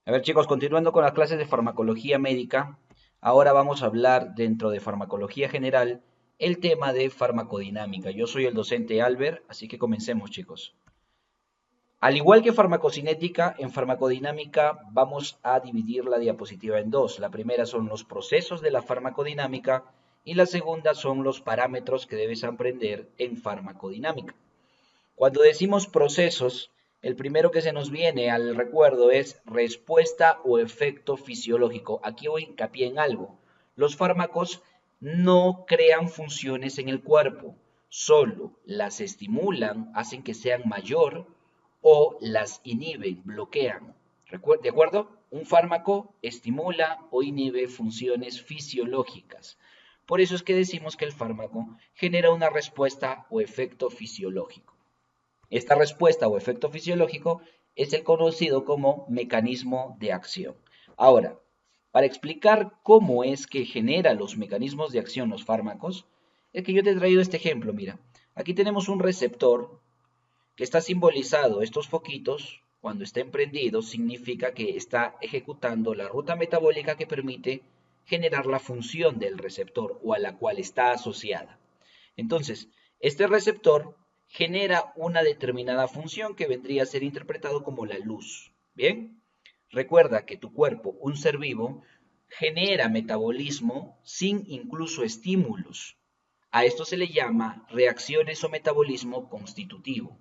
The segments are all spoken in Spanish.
A ver, chicos, continuando con las clases de farmacología médica, ahora vamos a hablar dentro de farmacología general el tema de farmacodinámica. Yo soy el docente Albert, así que comencemos, chicos. Al igual que farmacocinética, en farmacodinámica vamos a dividir la diapositiva en dos. La primera son los procesos de la farmacodinámica y la segunda son los parámetros que debes aprender en farmacodinámica. Cuando decimos procesos, el primero que se nos viene al recuerdo es respuesta o efecto fisiológico. Aquí voy a hincapié en algo. Los fármacos no crean funciones en el cuerpo, solo las estimulan, hacen que sean mayor o las inhiben, bloquean. ¿De acuerdo? Un fármaco estimula o inhibe funciones fisiológicas. Por eso es que decimos que el fármaco genera una respuesta o efecto fisiológico. Esta respuesta o efecto fisiológico es el conocido como mecanismo de acción. Ahora, para explicar cómo es que genera los mecanismos de acción los fármacos, es que yo te he traído este ejemplo, mira. Aquí tenemos un receptor que está simbolizado, estos foquitos, cuando estén prendidos, significa que está ejecutando la ruta metabólica que permite generar la función del receptor o a la cual está asociada. Entonces, este receptor genera una determinada función que vendría a ser interpretado como la luz. ¿Bien? Recuerda que tu cuerpo, un ser vivo, genera metabolismo sin incluso estímulos. A esto se le llama reacciones o metabolismo constitutivo.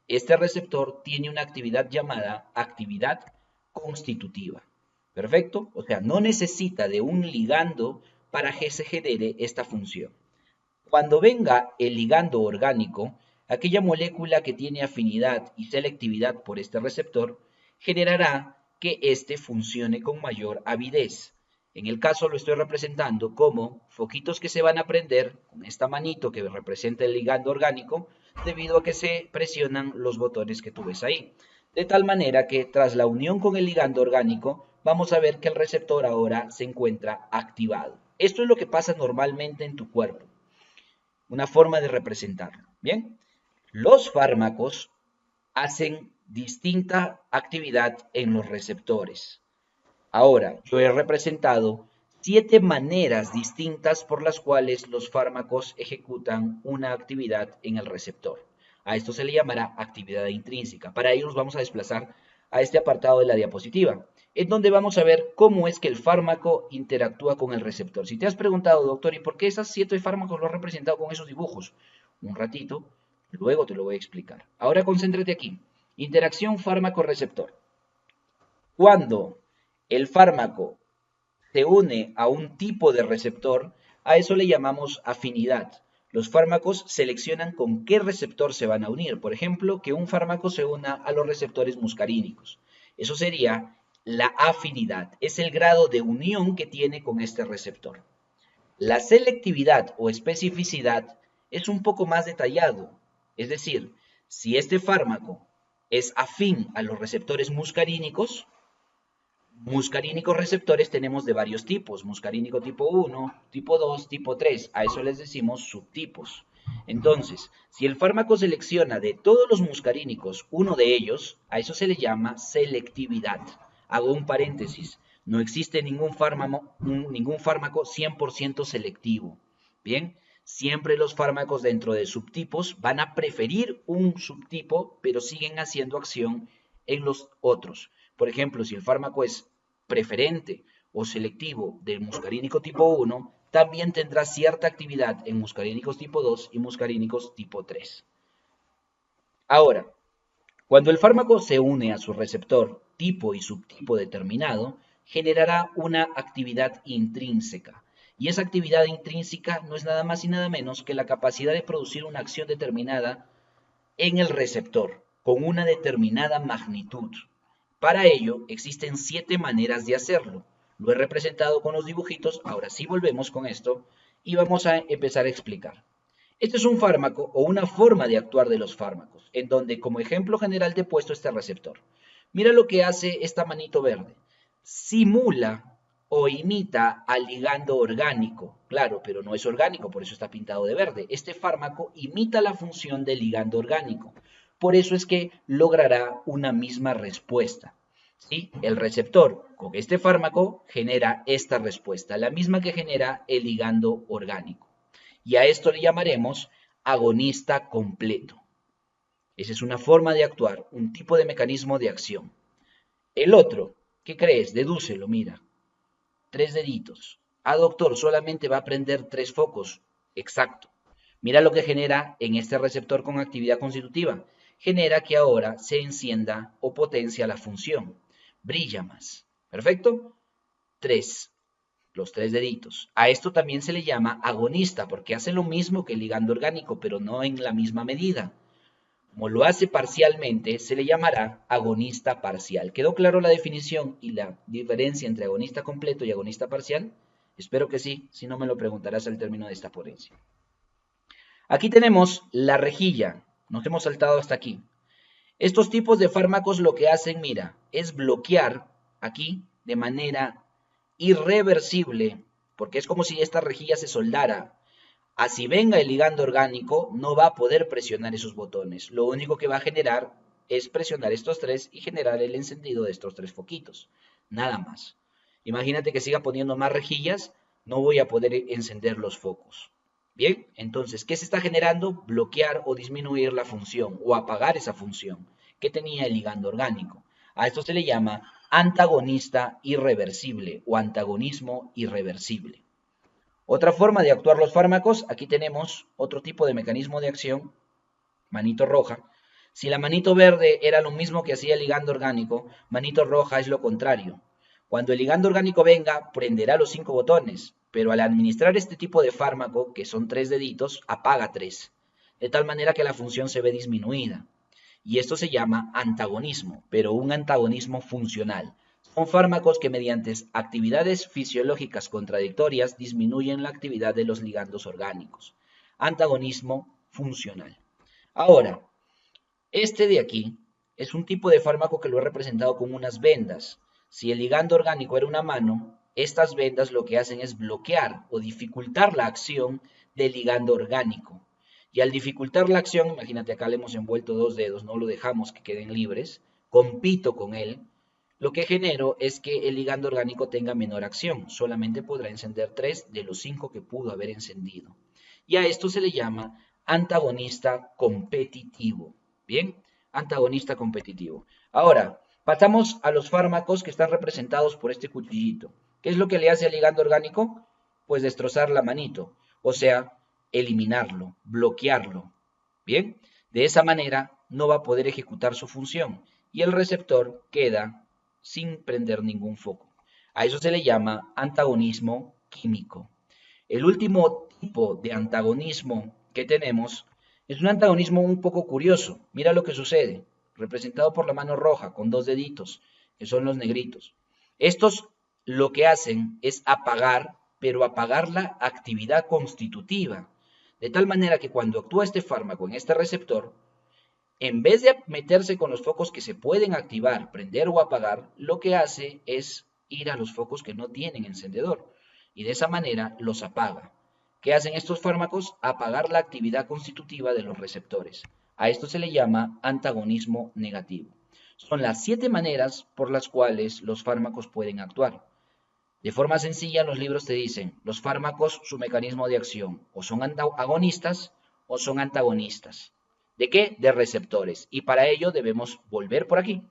Este receptor tiene una actividad llamada actividad constitutiva. ¿Perfecto? O sea, no necesita de un ligando para que se genere esta función. Cuando venga el ligando orgánico, aquella molécula que tiene afinidad y selectividad por este receptor, generará que éste funcione con mayor avidez. En el caso lo estoy representando como foquitos que se van a prender con esta manito que representa el ligando orgánico, debido a que se presionan los botones que tú ves ahí. De tal manera que tras la unión con el ligando orgánico, vamos a ver que el receptor ahora se encuentra activado. Esto es lo que pasa normalmente en tu cuerpo, una forma de representarlo. Bien, los fármacos hacen distinta actividad en los receptores. Ahora, yo he representado 7 maneras distintas por las cuales los fármacos ejecutan una actividad en el receptor. A esto se le llamará actividad intrínseca. Para ello nos vamos a desplazar a este apartado de la diapositiva, en donde vamos a ver cómo es que el fármaco interactúa con el receptor. Si te has preguntado, doctor, ¿y por qué esos 7 fármacos los he representado con esos dibujos? Un ratito, luego te lo voy a explicar. Ahora concéntrate aquí. Interacción fármaco-receptor. Cuando el fármaco se une a un tipo de receptor, a eso le llamamos afinidad. Los fármacos seleccionan con qué receptor se van a unir. Por ejemplo, que un fármaco se una a los receptores muscarínicos. Eso sería la afinidad. Es el grado de unión que tiene con este receptor. La selectividad o especificidad es un poco más detallado. Es decir, si este fármaco es afín a los receptores muscarínicos, muscarínicos receptores tenemos de varios tipos, muscarínico tipo 1, tipo 2, tipo 3, a eso les decimos subtipos. Entonces, si el fármaco selecciona de todos los muscarínicos uno de ellos, a eso se le llama selectividad. Hago un paréntesis, no existe ningún fármaco 100% selectivo. Bien, siempre los fármacos dentro de subtipos van a preferir un subtipo, pero siguen haciendo acción en los otros. Por ejemplo, si el fármaco es preferente o selectivo del muscarínico tipo 1, también tendrá cierta actividad en muscarínicos tipo 2 y muscarínicos tipo 3. Ahora, cuando el fármaco se une a su receptor tipo y subtipo determinado, generará una actividad intrínseca. Y esa actividad intrínseca no es nada más y nada menos que la capacidad de producir una acción determinada en el receptor, con una determinada magnitud. Para ello, existen 7 maneras de hacerlo. Lo he representado con los dibujitos, ahora sí volvemos con esto y vamos a empezar a explicar. Este es un fármaco o una forma de actuar de los fármacos, en donde como ejemplo general te he puesto este receptor. Mira lo que hace esta manito verde. Simula o imita al ligando orgánico. Claro, pero no es orgánico, por eso está pintado de verde. Este fármaco imita la función del ligando orgánico. Por eso es que logrará una misma respuesta. ¿sí? El receptor con este fármaco genera esta respuesta, la misma que genera el ligando orgánico. Y a esto le llamaremos agonista completo. Esa es una forma de actuar, un tipo de mecanismo de acción. El otro, ¿qué crees? Dedúcelo, mira. 3 deditos. Doctor, solamente va a prender 3 focos. Exacto. Mira lo que genera en este receptor con actividad constitutiva. Genera que ahora se encienda o potencia la función. Brilla más. ¿Perfecto? 3. Los 3 deditos. A esto también se le llama agonista porque hace lo mismo que el ligando orgánico, pero no en la misma medida. Como lo hace parcialmente, se le llamará agonista parcial. ¿Quedó claro la definición y la diferencia entre agonista completo y agonista parcial? Espero que sí, si no me lo preguntarás al término de esta ponencia. Aquí tenemos la rejilla, nos hemos saltado hasta aquí. Estos tipos de fármacos lo que hacen, mira, es bloquear aquí de manera irreversible, porque es como si esta rejilla se soldara. Así venga el ligando orgánico, no va a poder presionar esos botones. Lo único que va a generar es presionar estos 3 y generar el encendido de estos 3 foquitos. Nada más. Imagínate que siga poniendo más rejillas, no voy a poder encender los focos. Bien, entonces, ¿qué se está generando? Bloquear o disminuir la función o apagar esa función que tenía el ligando orgánico. A esto se le llama antagonista irreversible o antagonismo irreversible. Otra forma de actuar los fármacos, aquí tenemos otro tipo de mecanismo de acción, manito roja. Si la manito verde era lo mismo que hacía el ligando orgánico, manito roja es lo contrario. Cuando el ligando orgánico venga, prenderá los 5 botones, pero al administrar este tipo de fármaco, que son 3 deditos, apaga 3, de tal manera que la función se ve disminuida. Y esto se llama antagonismo, pero un antagonismo funcional. Son fármacos que mediante actividades fisiológicas contradictorias disminuyen la actividad de los ligandos orgánicos. Antagonismo funcional. Ahora, este de aquí es un tipo de fármaco que lo he representado con unas vendas. Si el ligando orgánico era una mano, estas vendas lo que hacen es bloquear o dificultar la acción del ligando orgánico. Y al dificultar la acción, imagínate acá le hemos envuelto 2 dedos, no lo dejamos que queden libres, compito con él, lo que genero es que el ligando orgánico tenga menor acción, solamente podrá encender 3 de los 5 que pudo haber encendido. Y a esto se le llama antagonista competitivo. Bien, antagonista competitivo. Ahora, pasamos a los fármacos que están representados por este cuchillito. ¿Qué es lo que le hace al ligando orgánico? Pues destrozar la manito, o sea, eliminarlo, bloquearlo. Bien, de esa manera no va a poder ejecutar su función y el receptor queda sin prender ningún foco. A eso se le llama antagonismo químico. El último tipo de antagonismo que tenemos es un antagonismo un poco curioso. Mira lo que sucede, representado por la mano roja con 2 deditos, que son los negritos. Estos lo que hacen es apagar, pero apagar la actividad constitutiva, de tal manera que cuando actúa este fármaco en este receptor, en vez de meterse con los focos que se pueden activar, prender o apagar, lo que hace es ir a los focos que no tienen encendedor y de esa manera los apaga. ¿Qué hacen estos fármacos? Apagar la actividad constitutiva de los receptores. A esto se le llama antagonismo negativo. Son las 7 maneras por las cuales los fármacos pueden actuar. De forma sencilla, los libros te dicen, los fármacos, su mecanismo de acción, o son agonistas o son antagonistas. ¿De qué? De receptores. Y para ello debemos volver por aquí.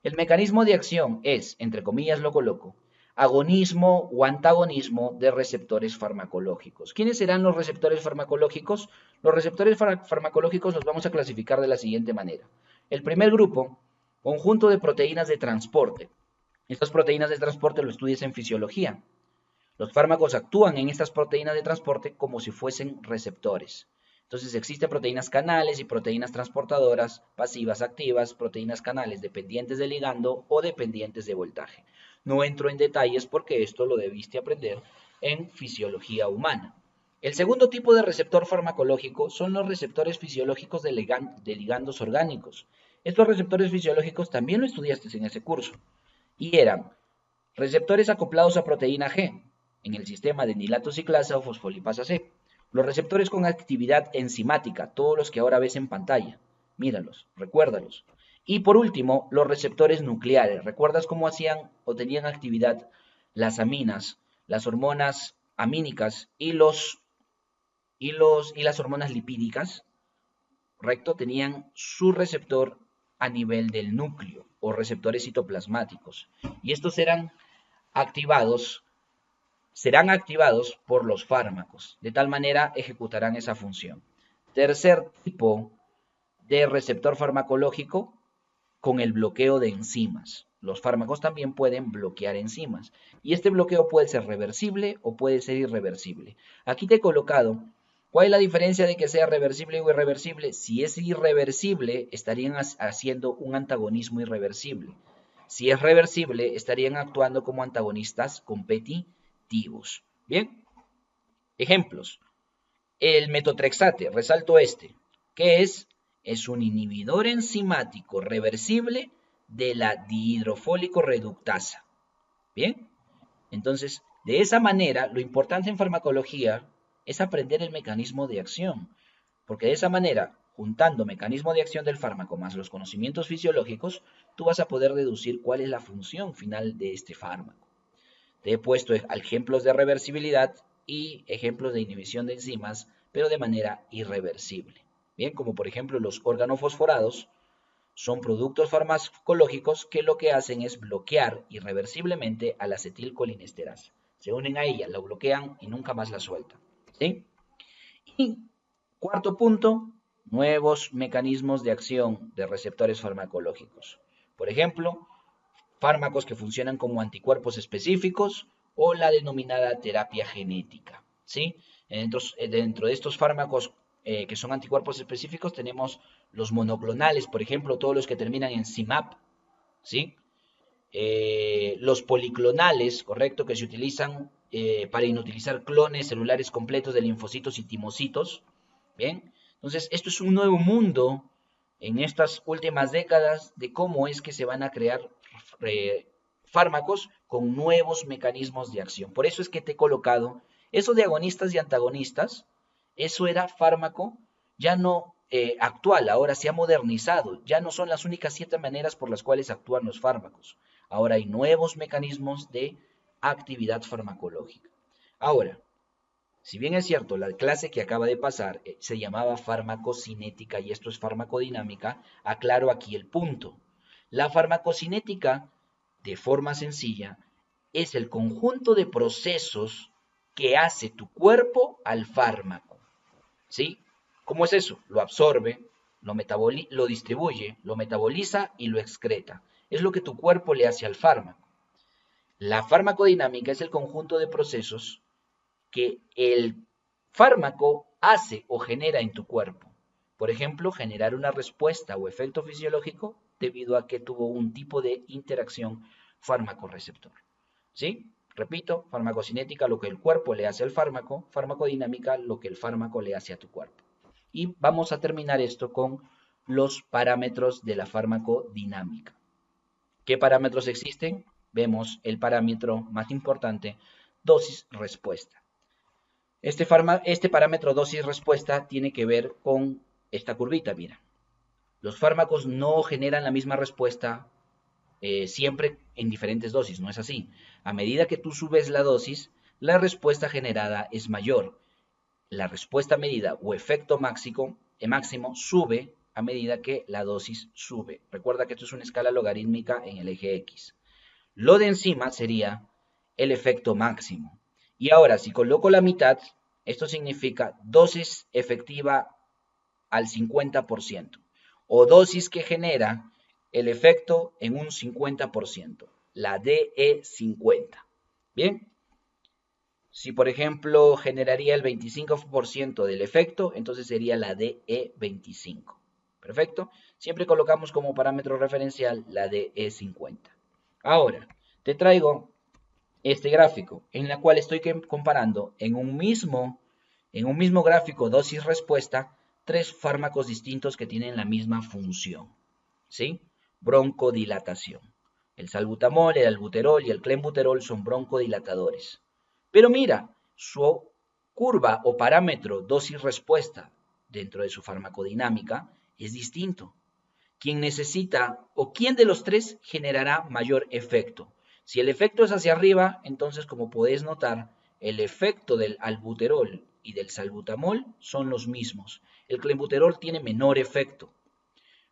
El mecanismo de acción es, entre comillas lo coloco, agonismo o antagonismo de receptores farmacológicos. ¿Quiénes serán los receptores farmacológicos? Los receptores farmacológicos los vamos a clasificar de la siguiente manera. El primer grupo, conjunto de proteínas de transporte. Estas proteínas de transporte lo estudias en fisiología. Los fármacos actúan en estas proteínas de transporte como si fuesen receptores. Entonces existen proteínas canales y proteínas transportadoras pasivas activas, proteínas canales dependientes de ligando o dependientes de voltaje. No entro en detalles porque esto lo debiste aprender en fisiología humana. El segundo tipo de receptor farmacológico son los receptores fisiológicos de ligandos orgánicos. Estos receptores fisiológicos también lo estudiaste en ese curso y eran receptores acoplados a proteína G en el sistema de nilato ciclasa o fosfolipasa C. Los receptores con actividad enzimática, todos los que ahora ves en pantalla, míralos, recuérdalos. Y por último, los receptores nucleares. ¿Recuerdas cómo hacían o tenían actividad las aminas, las hormonas amínicas y las hormonas lipídicas? ¿Correcto? Tenían su receptor a nivel del núcleo o receptores citoplasmáticos. Y estos activados, serán activados por los fármacos. De tal manera ejecutarán esa función. Tercer tipo de receptor farmacológico con el bloqueo de enzimas. Los fármacos también pueden bloquear enzimas. Y este bloqueo puede ser reversible o puede ser irreversible. Aquí te he colocado, ¿cuál es la diferencia de que sea reversible o irreversible? Si es irreversible, estarían haciendo un antagonismo irreversible. Si es reversible, estarían actuando como antagonistas competitivos. Bien, ejemplos. El metotrexate, resalto este, ¿qué es? Es un inhibidor enzimático reversible de la dihidrofólico reductasa. Bien, entonces, de esa manera, lo importante en farmacología es aprender el mecanismo de acción, porque de esa manera, juntando mecanismo de acción del fármaco más los conocimientos fisiológicos, tú vas a poder deducir cuál es la función final de este fármaco. Te he puesto ejemplos de reversibilidad y ejemplos de inhibición de enzimas, pero de manera irreversible. Bien, como por ejemplo los organofosforados son productos farmacológicos que lo que hacen es bloquear irreversiblemente a la acetilcolinesterasa. Se unen a ella, la bloquean y nunca más la sueltan. ¿Sí? Y cuarto punto, nuevos mecanismos de acción de receptores farmacológicos. Por ejemplo, fármacos que funcionan como anticuerpos específicos o la denominada terapia genética. ¿Sí? Dentro de estos fármacos que son anticuerpos específicos tenemos los monoclonales, por ejemplo, todos los que terminan en CIMAP, ¿sí? Los policlonales, correcto, que se utilizan para inutilizar clones celulares completos de linfocitos y timocitos, ¿bien? Entonces, esto es un nuevo mundo en estas últimas décadas de cómo es que se van a crear fármacos con nuevos mecanismos de acción. Por eso es que te he colocado eso de agonistas y antagonistas, eso era fármaco ya no actual, ahora se ha modernizado, ya no son las únicas 7 maneras por las cuales actúan los fármacos. Ahora hay nuevos mecanismos de actividad farmacológica. Ahora, si bien es cierto, la clase que acaba de pasar se llamaba farmacocinética y esto es farmacodinámica, aclaro aquí el punto. La farmacocinética, de forma sencilla, es el conjunto de procesos que hace tu cuerpo al fármaco. ¿Sí? ¿Cómo es eso? Lo absorbe, lo distribuye, lo metaboliza y lo excreta. Es lo que tu cuerpo le hace al fármaco. La farmacodinámica es el conjunto de procesos que el fármaco hace o genera en tu cuerpo. Por ejemplo, generar una respuesta o efecto fisiológico debido a que tuvo un tipo de interacción fármaco-receptor. ¿Sí? Repito, farmacocinética lo que el cuerpo le hace al fármaco, farmacodinámica lo que el fármaco le hace a tu cuerpo. Y vamos a terminar esto con los parámetros de la farmacodinámica. ¿Qué parámetros existen? Vemos el parámetro más importante, dosis-respuesta. Este parámetro dosis-respuesta tiene que ver con esta curvita, mira. Los fármacos no generan la misma respuesta siempre en diferentes dosis, no es así. A medida que tú subes la dosis, la respuesta generada es mayor. La respuesta medida o efecto máximo sube a medida que la dosis sube. Recuerda que esto es una escala logarítmica en el eje X. Lo de encima sería el efecto máximo. Y ahora, si coloco la mitad, esto significa dosis efectiva al 50% o dosis que genera el efecto en un 50%, la DE50. Bien, si por ejemplo generaría el 25% del efecto, entonces sería la DE25. Perfecto, siempre colocamos como parámetro referencial la DE50. Ahora, te traigo este gráfico en la cual estoy comparando en un mismo gráfico dosis-respuesta tres fármacos distintos que tienen la misma función, ¿sí? Broncodilatación. El salbutamol, el albuterol y el clenbuterol son broncodilatadores. Pero mira, su curva o parámetro dosis-respuesta dentro de su farmacodinámica es distinto. ¿quién necesita o quién de los tres generará mayor efecto? Si el efecto es hacia arriba, entonces como podéis notar, el efecto del albuterol y del salbutamol son los mismos. El clenbuterol tiene menor efecto.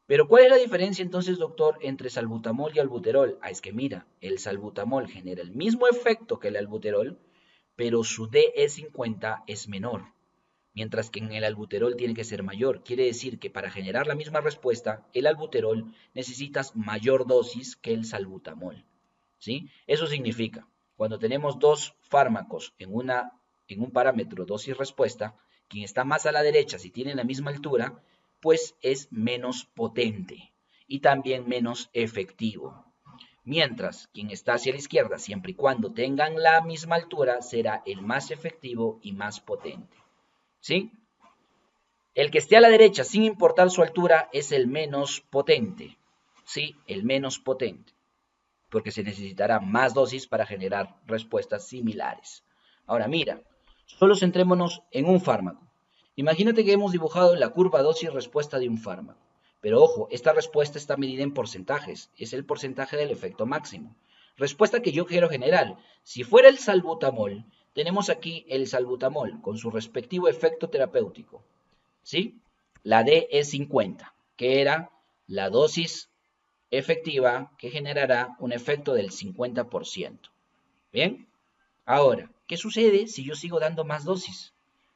Pero ¿cuál es la diferencia entonces, doctor, entre salbutamol y albuterol? Ah, es que mira, el salbutamol genera el mismo efecto que el albuterol, pero su DE50 es menor, mientras que en el albuterol tiene que ser mayor. Quiere decir que para generar la misma respuesta, el albuterol necesitas mayor dosis que el salbutamol, ¿sí? Eso significa, cuando tenemos dos fármacos en un parámetro dosis-respuesta, quien está más a la derecha, si tiene la misma altura, pues es menos potente y también menos efectivo. Mientras quien está hacia la izquierda, siempre y cuando tengan la misma altura, será el más efectivo y más potente. ¿Sí? El que esté a la derecha, sin importar su altura, es el menos potente. ¿Sí? El menos potente. Porque se necesitará más dosis para generar respuestas similares. Ahora, mira, solo centrémonos en un fármaco. Imagínate que hemos dibujado la curva dosis-respuesta de un fármaco. Pero ojo, esta respuesta está medida en porcentajes. Es el porcentaje del efecto máximo. Respuesta que yo quiero generar. Si fuera el salbutamol, tenemos aquí el salbutamol con su respectivo efecto terapéutico. ¿Sí? La D es 50, que era la dosis efectiva que generará un efecto del 50%. ¿Bien? Ahora, ¿qué sucede si yo sigo dando más dosis?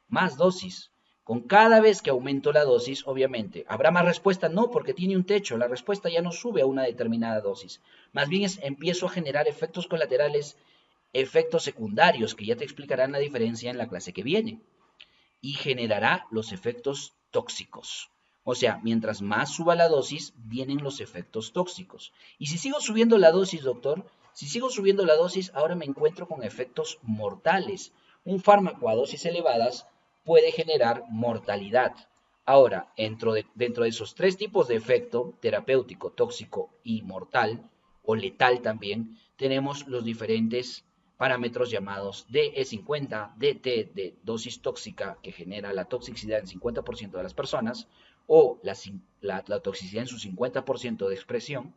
Más dosis. Con cada vez que aumento la dosis, obviamente, ¿habrá más respuesta? No, porque tiene un techo. La respuesta ya no sube a una determinada dosis. Más bien empiezo a generar efectos colaterales, efectos secundarios, que ya te explicarán la diferencia en la clase que viene. Y generará los efectos tóxicos. O sea, mientras más suba la dosis, vienen los efectos tóxicos. Y si sigo subiendo la dosis, doctor, si sigo subiendo la dosis, ahora me encuentro con efectos mortales. Un fármaco a dosis elevadas puede generar mortalidad. Ahora, dentro de esos tres tipos de efecto, terapéutico, tóxico y mortal, o letal también, tenemos los diferentes parámetros llamados DE50, DT de dosis tóxica que genera la toxicidad en 50% de las personas, o la toxicidad en su 50% de expresión,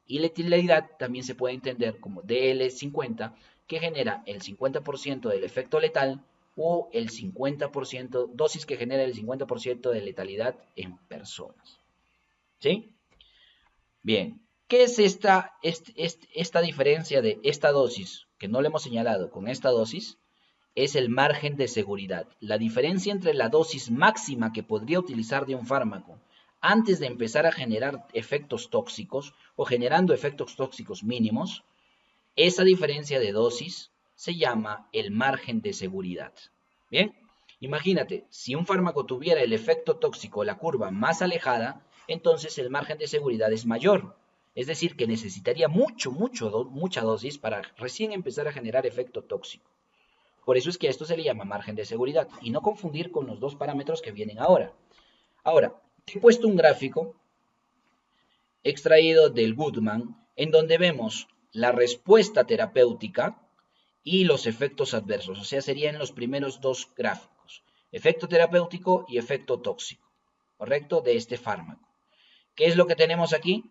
y letalidad también se puede entender como DL50, que genera el 50% del efecto letal o el 50%, dosis que genera el 50% de letalidad en personas. ¿Sí? Bien, ¿qué es esta diferencia de esta dosis, que no le hemos señalado con esta dosis? Es el margen de seguridad, la diferencia entre la dosis máxima que podría utilizar de un fármaco antes de empezar a generar efectos tóxicos o generando efectos tóxicos mínimos. Esa diferencia de dosis se llama el margen de seguridad. Bien, imagínate, si un fármaco tuviera el efecto tóxico, la curva más alejada, entonces el margen de seguridad es mayor. Es decir, que necesitaría mucha dosis para recién empezar a generar efecto tóxico. Por eso es que a esto se le llama margen de seguridad y no confundir con los dos parámetros que vienen ahora. Ahora, te he puesto un gráfico extraído del Goodman en donde vemos la respuesta terapéutica y los efectos adversos. O sea, serían los primeros dos gráficos. Efecto terapéutico y efecto tóxico. ¿Correcto? De este fármaco. ¿Qué es lo que tenemos aquí?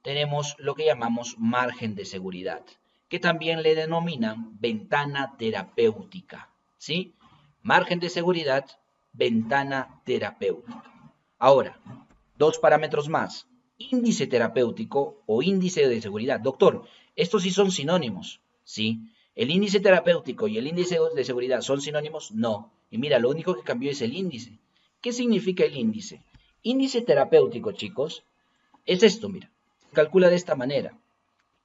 Tenemos lo que llamamos margen de seguridad, que también le denominan ventana terapéutica. ¿Sí? Margen de seguridad, ventana terapéutica. Ahora, dos parámetros más. Índice terapéutico o índice de seguridad. Doctor, estos sí son sinónimos. ¿Sí? ¿El índice terapéutico y el índice de seguridad son sinónimos? No. Y mira, lo único que cambió es el índice. ¿Qué significa el índice? Índice terapéutico, chicos, es esto, mira. Se calcula de esta manera.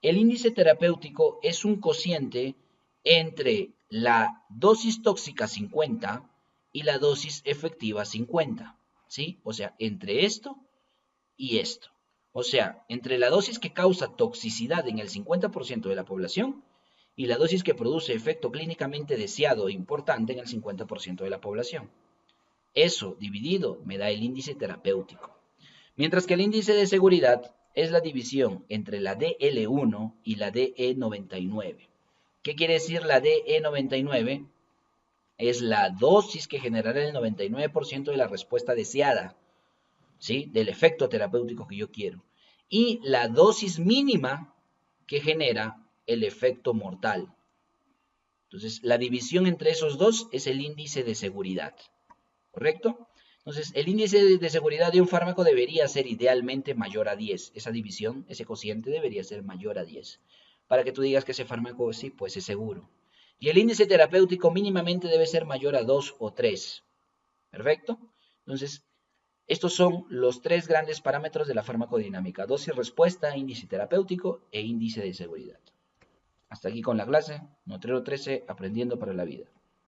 El índice terapéutico es un cociente entre la dosis tóxica 50 y la dosis efectiva 50. ¿Sí? O sea, entre esto y esto. O sea, entre la dosis que causa toxicidad en el 50% de la población y la dosis que produce efecto clínicamente deseado e importante en el 50% de la población. Eso dividido me da el índice terapéutico. Mientras que el índice de seguridad es la división entre la DL1 y la DE99. ¿Qué quiere decir la DE99? Es la dosis que generará el 99% de la respuesta deseada. ¿sí? Del efecto terapéutico que yo quiero. Y la dosis mínima que genera el efecto mortal. Entonces, la división entre esos dos es el índice de seguridad, ¿correcto? Entonces, el índice de seguridad de un fármaco debería ser idealmente mayor a 10. Esa división, ese cociente debería ser mayor a 10. Para que tú digas que ese fármaco sí, pues es seguro. Y el índice terapéutico mínimamente debe ser mayor a 2 o 3. ¿Perfecto? Entonces, estos son los tres grandes parámetros de la farmacodinámica: dosis-respuesta, índice terapéutico e índice de seguridad. Hasta aquí con la clase. Notrero 13, aprendiendo para la vida.